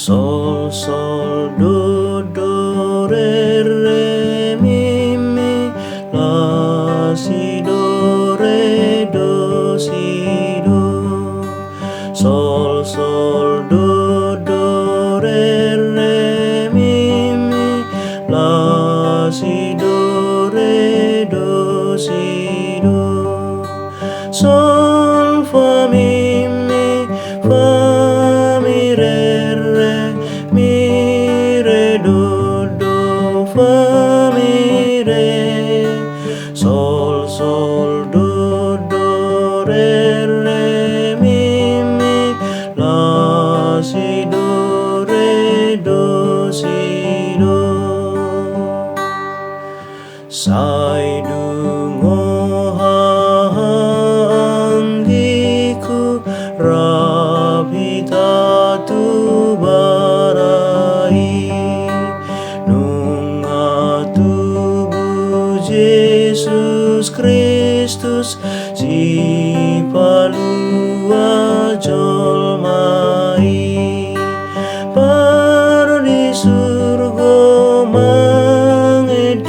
Sol, sol, do, do, re, re, mi, mi, la, si, do, re, do, si, do. Sol, sol, do, do, re, re, mi, mi, la, si, do, re, do, si, do. Sol, fa, mi, fa, mi, re, mi, re, do, fa, mi, re. Sol, sol, do, re, mi, la, si, do, re, do, si, do. Sai dungo hanggiku rapita tu barai nunga tubuh Yesus Kristus si palua jolmai di surga mangedei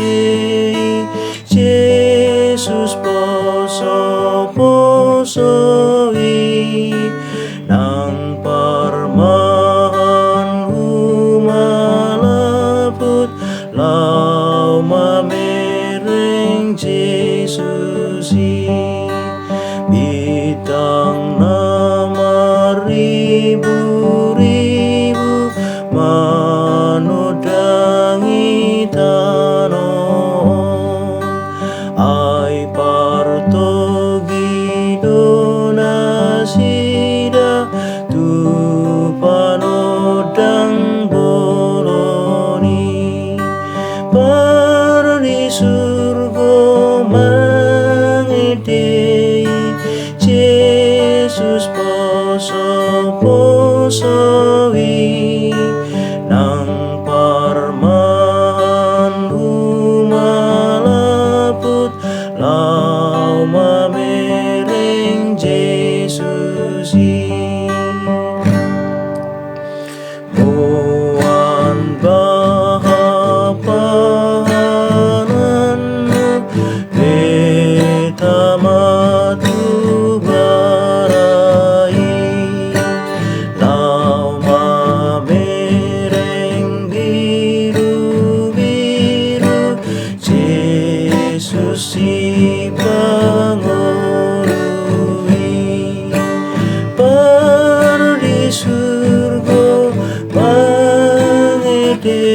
Yesus poso-posoi nang parmahan humalaput lau mamereng Yesusi bitang nama ribu-ribu manodangi tanon ai partogi dona sida tu panodang boloni di surga mangedei Yesus poso-posoi nang parman humalaput lau mamereng Yesusi Moan bahapananmu betamatu barai lau mamereng biru-biru Yesus si pangorui di surga mangedei